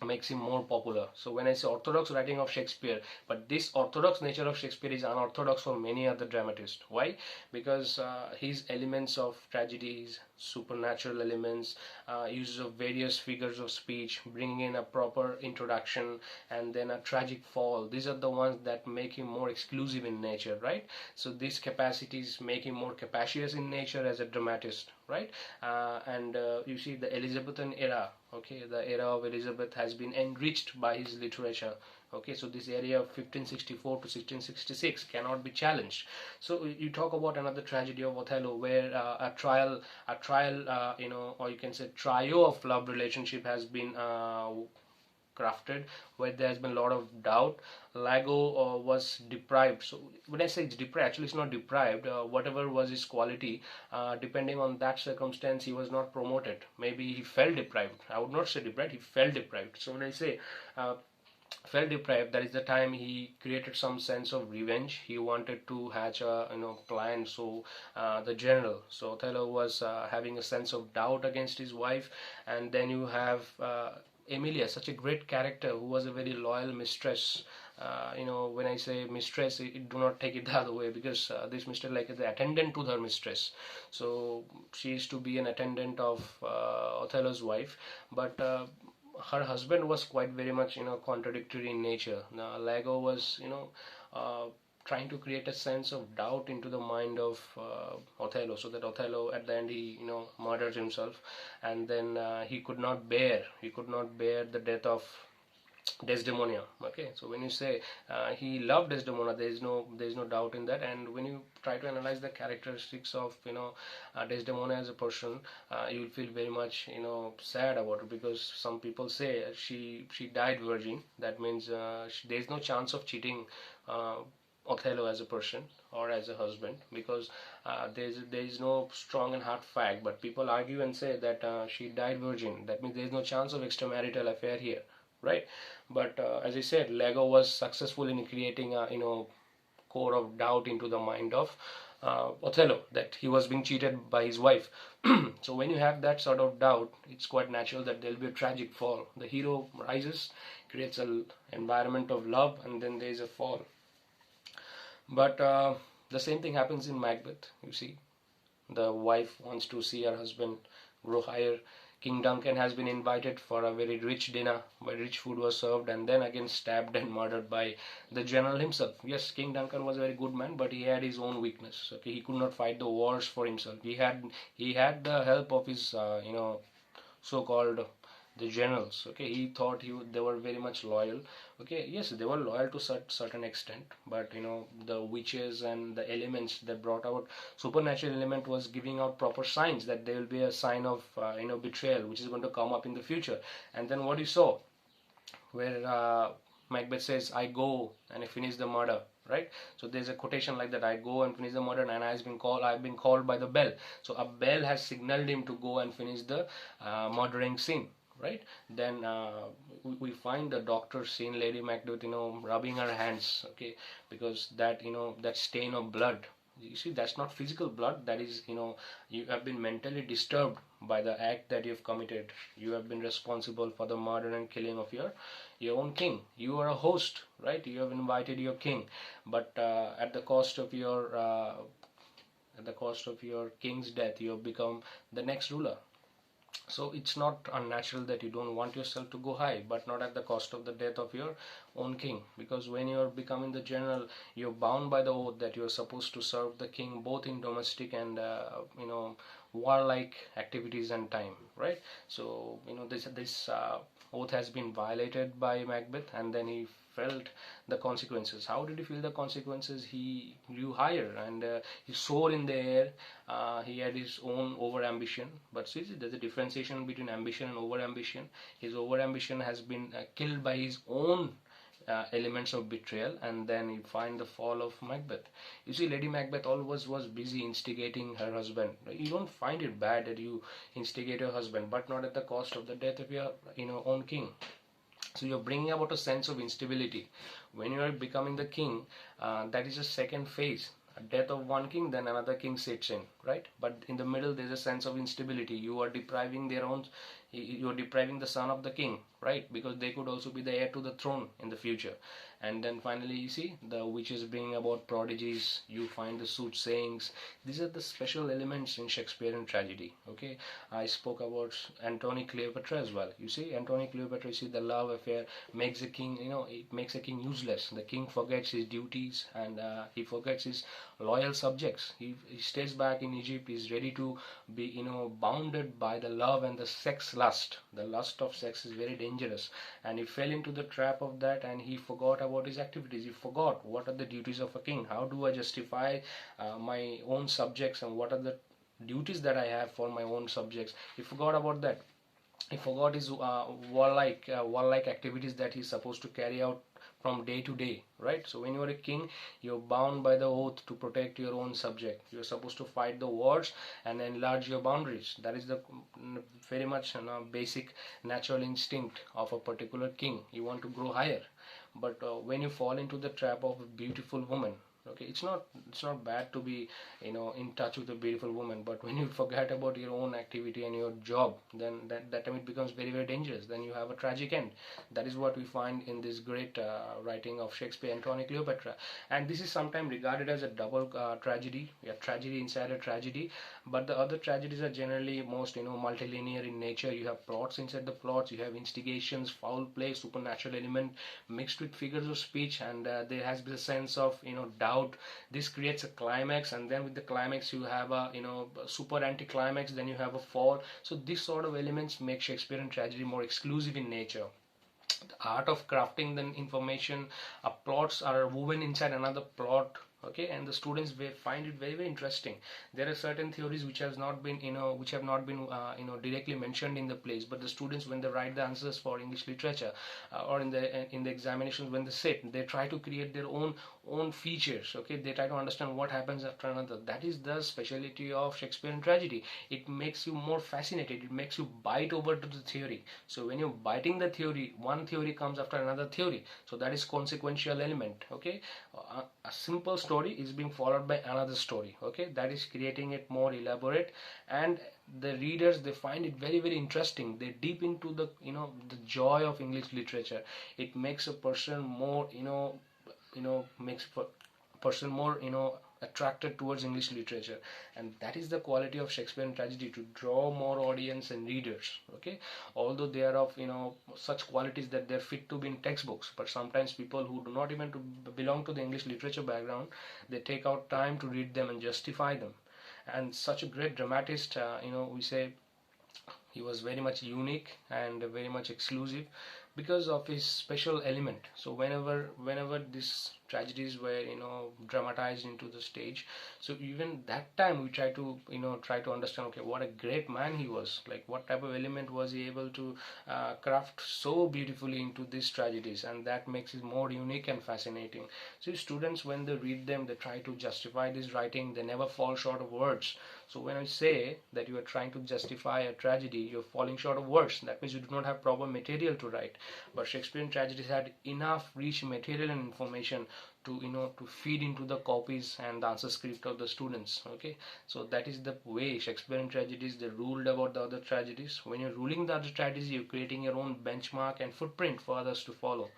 makes him more popular. So when I say orthodox writing of Shakespeare, but this orthodox nature of Shakespeare is unorthodox for many other dramatists. Why? Because his elements of tragedies, supernatural elements, uses of various figures of speech, bringing in a proper introduction and then a tragic fall, these are the ones that make him more exclusive in nature, right? So these capacities make him more capacious in nature as a dramatist, right? And you see the Elizabethan era, okay, the era of Elizabeth has been enriched by his literature. Okay, so this area of 1564 to 1666 cannot be challenged. So you talk about another tragedy of Othello, where or you can say trio of love relationship has been crafted, where there has been a lot of doubt. Lago was deprived. So when I say it's deprived, actually it's not deprived. Whatever was his quality, depending on that circumstance, he was not promoted. Maybe he felt deprived. I would not say deprived. He felt deprived. So when I say felt deprived, that is the time he created some sense of revenge. He wanted to hatch a plan. So the general, so Othello was having a sense of doubt against his wife. And then you have Emilia, such a great character, who was a very loyal mistress. When I say mistress, do not take it the other way, because this mistress, like, is the attendant to her mistress. So she is to be an attendant of Othello's wife, but her husband was quite very much contradictory in nature. Now Lago was uh, trying to create a sense of doubt into the mind of Othello, so that Othello at the end he murders himself. And then he could not bear the death of Desdemona. Okay, so when you say he loved Desdemona, there is no doubt in that. And when you try to analyze the characteristics of Desdemona as a person, you will feel very much sad about it, because some people say she died virgin. That means there is no chance of cheating Othello as a person or as a husband, because there is no strong and hard fact. But people argue and say that she died virgin. That means there is no chance of extramarital affair here, right? But as I said, Lego was successful in creating a core of doubt into the mind of Othello, that he was being cheated by his wife. So when you have that sort of doubt, it's quite natural that there'll be a tragic fall. The hero rises, creates an environment of love, and then there is a fall. But the same thing happens in Macbeth. You see, the wife wants to see her husband grow higher. King Duncan has been invited for a very rich dinner where rich food was served, and then again stabbed and murdered by the general himself. Yes, King Duncan was a very good man, but he had his own weakness. Okay, he could not fight the wars for himself. He had the help of his so-called the generals. Okay, he thought they were very much loyal. Okay, yes, they were loyal to certain extent, but the witches and the elements that brought out supernatural element was giving out proper signs that there will be a sign of betrayal, which is going to come up in the future. And then what you saw, where Macbeth says, "I go and I finish the murder." Right? So there's a quotation like that: "I go and finish the murder, and I've been called by the bell." So a bell has signaled him to go and finish the murdering scene. Right? Then we find the doctor seeing Lady Macbeth, rubbing her hands. Okay, because that stain of blood. You see, that's not physical blood. That is, you have been mentally disturbed by the act that you've committed. You have been responsible for the murder and killing of your own king. You are a host, right? You have invited your king, but at the cost of your king's death, you have become the next ruler. So it's not unnatural that you don't want yourself to go high, but not at the cost of the death of your own king. Because when you're becoming the general, you're bound by the oath that you're supposed to serve the king both in domestic and warlike activities and time, right? So this oath has been violated by Macbeth, and then he felt the consequences. How did he feel the consequences? He grew higher, and he soared in the air. He had his own over ambition, but see, there's a differentiation between ambition and over ambition. His over ambition has been killed by his own elements of betrayal, and then you find the fall of Macbeth. You see, Lady Macbeth always was busy instigating her husband. You don't find it bad that you instigate your husband, but not at the cost of the death of your own king. So you're bringing about a sense of instability. When you are becoming the king, that is a second phase. A death of one king, then another king sits in, right? But in the middle, there's a sense of instability. You are depriving their own, You're depriving the son of the king, right? Because they could also be the heir to the throne in the future. And then finally, you see the witches bring about prodigies. You find the soothsayings. These are the special elements in Shakespearean tragedy. Okay, I spoke about Antony Cleopatra as well. You see, Antony Cleopatra. You see, the love affair makes a king. It makes a king useless. The king forgets his duties, and he forgets his loyal subjects. He stays back in Egypt. He's ready to be bounded by the love and the sex lust. The lust of sex is very dangerous, and he fell into the trap of that, and he forgot about his activities. He forgot what are the duties of a king. How do I justify my own subjects, and what are the duties that I have for my own subjects? He forgot about that. He forgot his warlike activities that he's supposed to carry out from day to day, right? So when you're a king, you're bound by the oath to protect your own subject. You're supposed to fight the wars and enlarge your boundaries. That is the very much basic natural instinct of a particular king. You want to grow higher, but when you fall into the trap of a beautiful woman, okay, it's not bad to be in touch with a beautiful woman, but when you forget about your own activity and your job, then that time it becomes very, very dangerous. Then you have a tragic end. That is what we find in this great writing of Shakespeare, Antony Cleopatra. And this is sometimes regarded as a double tragedy, a tragedy inside a tragedy. But the other tragedies are generally most multilinear in nature. You have plots inside the plots, you have instigations, foul play, supernatural element mixed with figures of speech, and there has been a sense of doubt. This creates a climax, and then with the climax you have a super anti-climax, then you have a fall. So this sort of elements make Shakespearean tragedy more exclusive in nature. The art of crafting the information, plots are woven inside another plot. Okay, and the students find it very, very interesting. There are certain theories which has not been which have not been directly mentioned in the plays, but the students, when they write the answers for English literature or in the examinations, when they sit, they try to create their own features. Okay, they try to understand what happens after another. That is the speciality of Shakespearean tragedy. It makes you more fascinated. It makes you bite over to the theory. So when you're biting the theory, one theory comes after another theory. So that is consequential element. Okay, a simple story is being followed by another story. Okay, that is creating it more elaborate, and the readers, they find it very, very interesting. They deep into the the joy of English literature. It makes a person more makes a person more attracted towards English literature, and that is the quality of Shakespearean tragedy, to draw more audience and readers. Okay, although they are of such qualities that they're fit to be in textbooks, but sometimes people who do not even belong to the English literature background, they take out time to read them and justify them. And such a great dramatist, we say he was very much unique and very much exclusive because of his special element. So whenever these tragedies were dramatized into the stage, so even that time we try to understand, okay, what a great man he was, like what type of element was he able to craft so beautifully into these tragedies, and that makes it more unique and fascinating. So students, when they read them, they try to justify this writing. They never fall short of words. So when I say that you are trying to justify a tragedy, you're falling short of words. That means you do not have proper material to write. But Shakespearean tragedies had enough rich material and information to to feed into the copies and the answer script of the students. Okay, so that is the way Shakespearean tragedies, they ruled about the other tragedies. When you're ruling the other tragedies, you're creating your own benchmark and footprint for others to follow.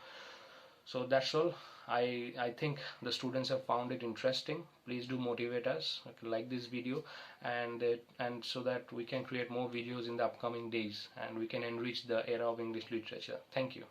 So that's all. I think the students have found it interesting. Please do motivate us, like this video, and so that we can create more videos in the upcoming days, and we can enrich the era of English literature. Thank you.